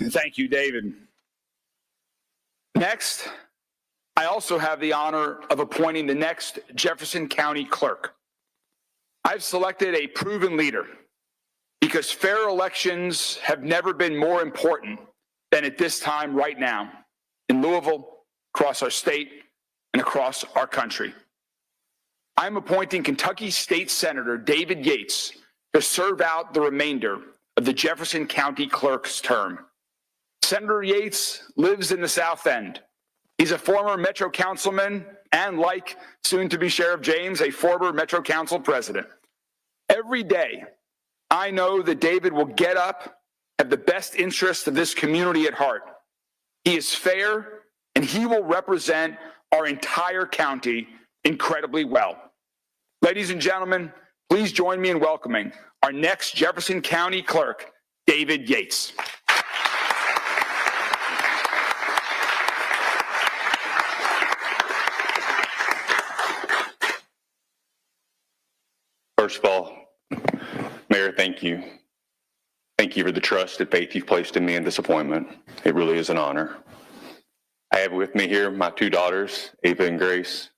Thank you, David. Next, I also have the honor of appointing the next Jefferson County Clerk. I've selected a proven leader because fair elections have never been more important than at this time right now in Louisville, across our state, and across our country. I'm appointing Kentucky State Senator David Yates to serve out the remainder of the Jefferson County Clerk's term. Senator Yates lives in the South End. He's a former Metro Councilman and, like soon-to-be Sheriff James, a former Metro Council president. Every day, I know that David will get up, have the best interests of this community at heart. He is fair, and he will represent our entire county incredibly well. Ladies and gentlemen, please join me in welcoming our next Jefferson County Clerk, David Yates. First of all, Mayor, thank you. Thank you for the trust and faith you've placed in me in this appointment. It really is an honor. I have with me here my two daughters, Ava and Grace.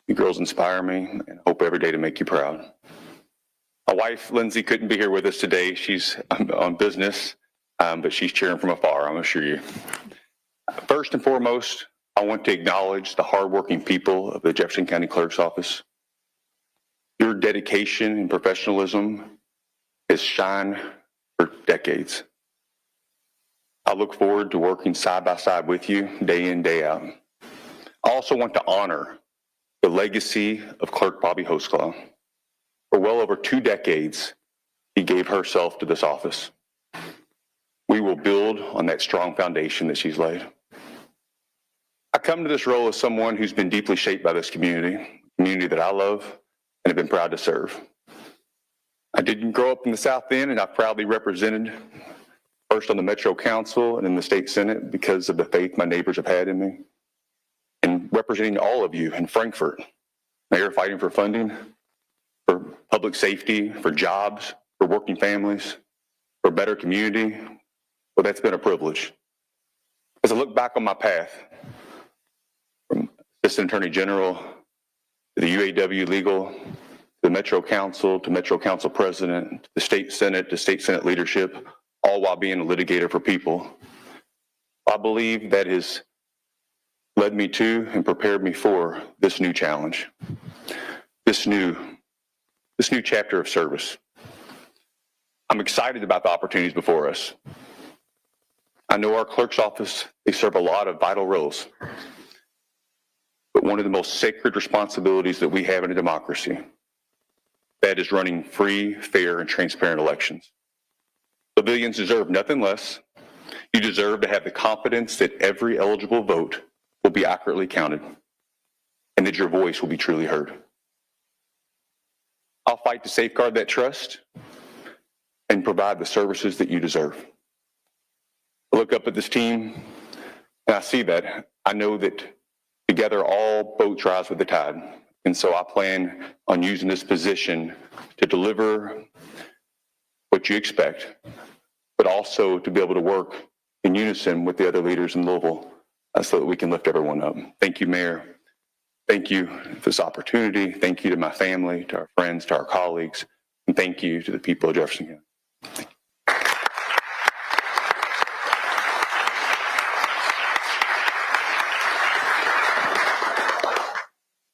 You girls inspire me and I hope every day to make you proud. My wife, Lindsay, couldn't be here with us today. She's on business, but she's cheering from afar, I'm assure you. First and foremost, I want to acknowledge the hardworking people of the Jefferson County Clerk's Office. Your dedication and professionalism has shined for decades. I look forward to working side by side with you day in, day out. I also want to honor the legacy of Clerk Bobbie Holsclaw. For well over 2 decades, he gave herself to this office. We will build on that strong foundation that she's laid. I come to this role as someone who's been deeply shaped by this community that I love and have been proud to serve. I didn't grow up in the South End, and I've proudly represented first on the Metro Council and in the State Senate because of the faith my neighbors have had in me. And representing all of you in Frankfort, Mayor, fighting for funding, for public safety, for jobs, for working families, for a better community, well, that's been a privilege. As I look back on my path, from Assistant Attorney General to the UAW legal, to the Metro Council, to Metro Council President, to the State Senate, to State Senate leadership, all while being a litigator for people. I believe that has led me to and prepared me for this new challenge, this new chapter of service. I'm excited about the opportunities before us. I know our clerk's office, they serve a lot of vital roles. But one of the most sacred responsibilities that we have in a democracy, that is running free, fair, and transparent elections. Civilians deserve nothing less. You deserve to have the confidence that every eligible vote will be accurately counted and that your voice will be truly heard. I'll fight to safeguard that trust and provide the services that you deserve. I look up at this team and I see that. I know that together all boats rise with the tide. And so I plan on using this position to deliver what you expect, but also to be able to work in unison with the other leaders in Louisville so that we can lift everyone up. Thank you, Mayor. Thank you for this opportunity. Thank you to my family, to our friends, to our colleagues, and thank you to the people of Jefferson County.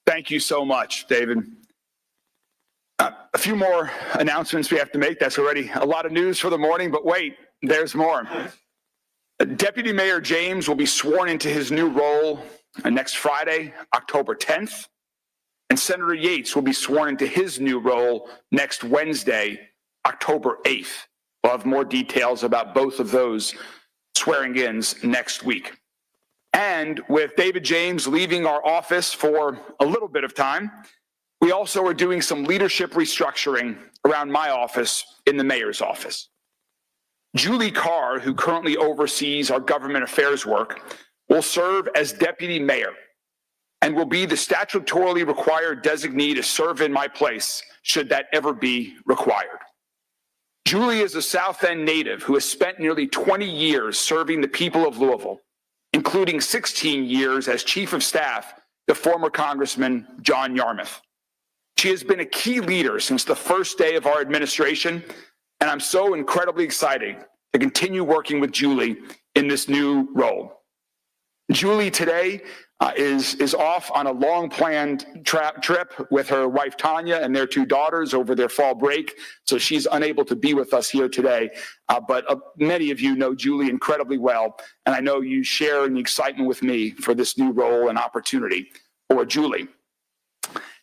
Thank you so much, David. A few more announcements we have to make. That's already a lot of news for the morning, but wait, there's more. Deputy Mayor James will be sworn into his new role next Friday, October 10th, and Senator Yates will be sworn into his new role next Wednesday, October 8th. We'll have more details about both of those swearing-ins next week. And with David James leaving our office for a little bit of time, we also are doing some leadership restructuring around my office in the mayor's office. Julie Carr, who currently oversees our government affairs work, will serve as deputy mayor and will be the statutorily required designee to serve in my place should that ever be required. Julie is a South End native who has spent nearly 20 years serving the people of Louisville, including 16 years as chief of staff to former Congressman John Yarmouth. She has been a key leader since the first day of our administration, and I'm so incredibly excited to continue working with Julie in this new role. Julie today is off on a long-planned trip with her wife Tanya and their two daughters over their fall break, so she's unable to be with us here today. But many of you know Julie incredibly well, and I know you share in the excitement with me for this new role and opportunity for Julie.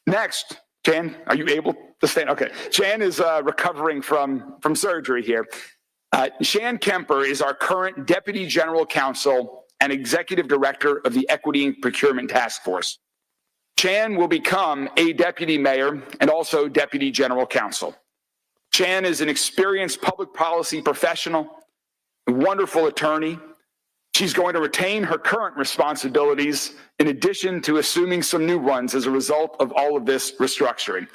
Next, Jan, are you able to stand? Okay, Jan is recovering from surgery here. Shan Kemper is our current Deputy General Counsel and Executive Director of the Equity and Procurement Task Force. Shan will become a Deputy Mayor and also Deputy General Counsel. Shan is an experienced public policy professional, a wonderful attorney. She's going to retain her current responsibilities in addition to assuming some new ones as a result of all of this restructuring.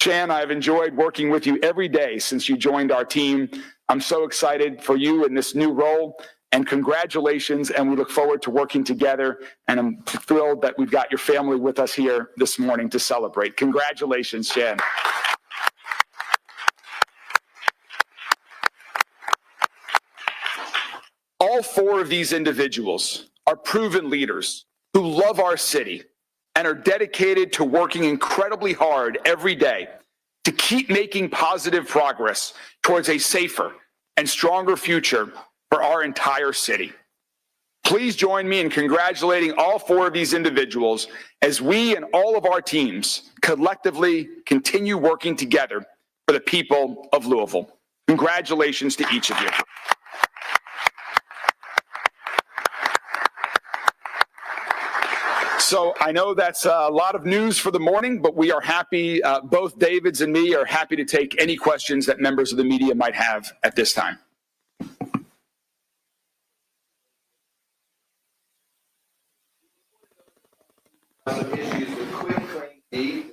Shan, I've enjoyed working with you every day since you joined our team. I'm so excited for you in this new role, and congratulations, and we look forward to working together, and I'm thrilled that we've got your family with us here this morning to celebrate. Congratulations, Shan. All four of these individuals are proven leaders who love our city and are dedicated to working incredibly hard every day to keep making positive progress towards a safer and stronger future for our entire city. Please join me in congratulating all four of these individuals as we and all of our teams collectively continue working together for the people of Louisville. Congratulations to each of you. So I know that's a lot of news for the morning, but we are happy, both Davids and me are happy to take any questions that members of the media might have at this time. Some issues with quick claim deeds.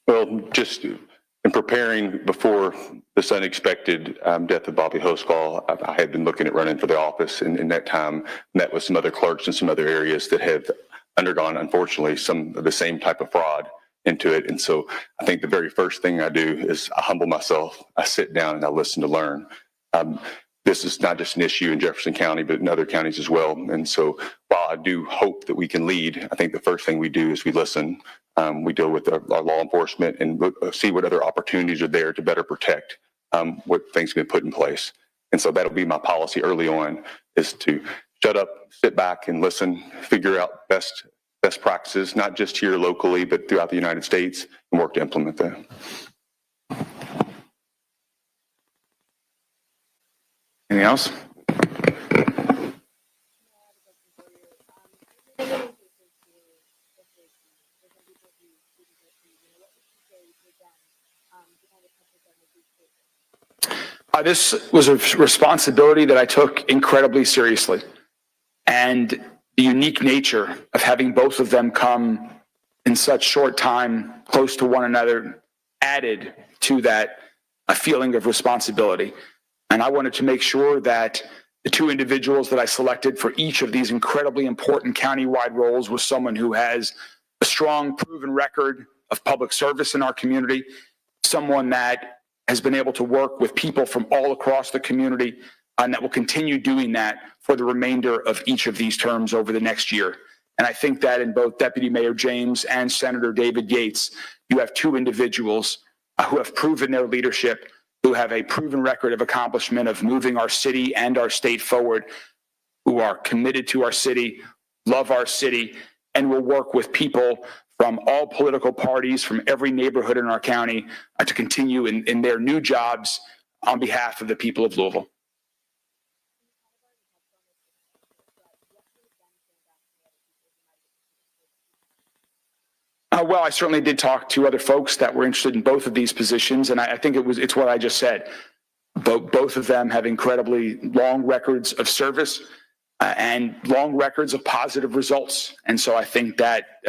Well, just in preparing before this unexpected death of Bobbie Holsclaw, I had been looking at running for the office, and in that time met with some other clerks in some other areas that have undergone, unfortunately, some of the same type of fraud into it. And so I think the very first thing I do is I humble myself, I sit down and I listen to learn. This is not just an issue in Jefferson County, but in other counties as well. And so while I do hope that we can lead, I think the first thing we do is we listen. We deal with our law enforcement and see what other opportunities are there to better protect what things have been put in place. And so that'll be my policy early on, is to shut up, sit back and listen, figure out best practices, not just here locally, but throughout the United States, and work to implement that. Anything else? This was a responsibility that I took incredibly seriously, and the unique nature of having both of them come in such short time close to one another added to that a feeling of responsibility. And I wanted to make sure that the two individuals that I selected for each of these incredibly important countywide roles was someone who has a strong, proven record of public service in our community, someone that has been able to work with people from all across the community, and that will continue doing that for the remainder of each of these terms over the next year. And I think that in both Deputy Mayor James and Senator David Yates, you have two individuals who have proven their leadership, who have a proven record of accomplishment of moving our city and our state forward, who are committed to our city, love our city, and will work with people from all political parties, from every neighborhood in our county, to continue in their new jobs on behalf of the people of Louisville. Well, I certainly did talk to other folks that were interested in both of these positions, and I think it's what I just said. Both of them have incredibly long records of service. and long records of positive results. And so I think that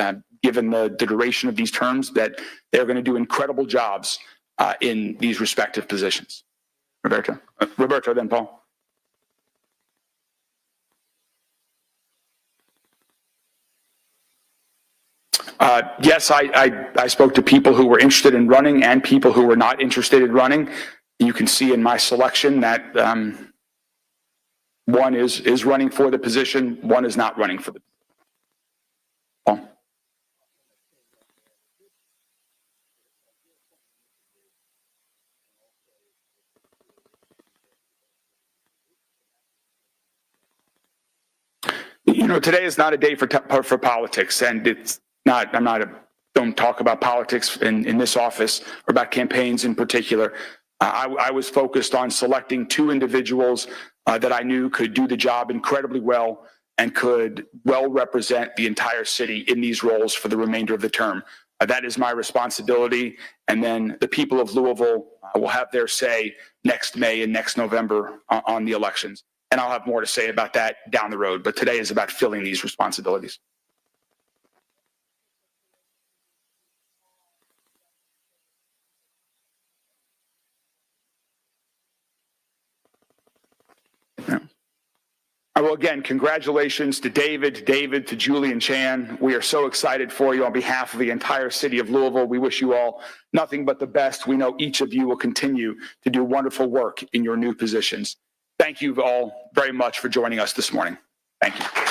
given the duration of these terms, that they're going to do incredible jobs in these respective positions. Roberto, then Paul. Yes, I spoke to people who were interested in running and people who were not interested in running. You can see in my selection that one is running for the position, one is not running for the position. Paul. You know, today is not a day for politics, and it's not. Don't talk about politics in this office or about campaigns in particular. I was focused on selecting two individuals that I knew could do the job incredibly well and could well represent the entire city in these roles for the remainder of the term. That is my responsibility. And then the people of Louisville will have their say next May and next November on the elections. And I'll have more to say about that down the road. But today is about filling these responsibilities. Well, again, congratulations to David, to Julie and Chan. We are so excited for you on behalf of the entire city of Louisville. We wish you all nothing but the best. We know each of you will continue to do wonderful work in your new positions. Thank you all very much for joining us this morning. Thank you.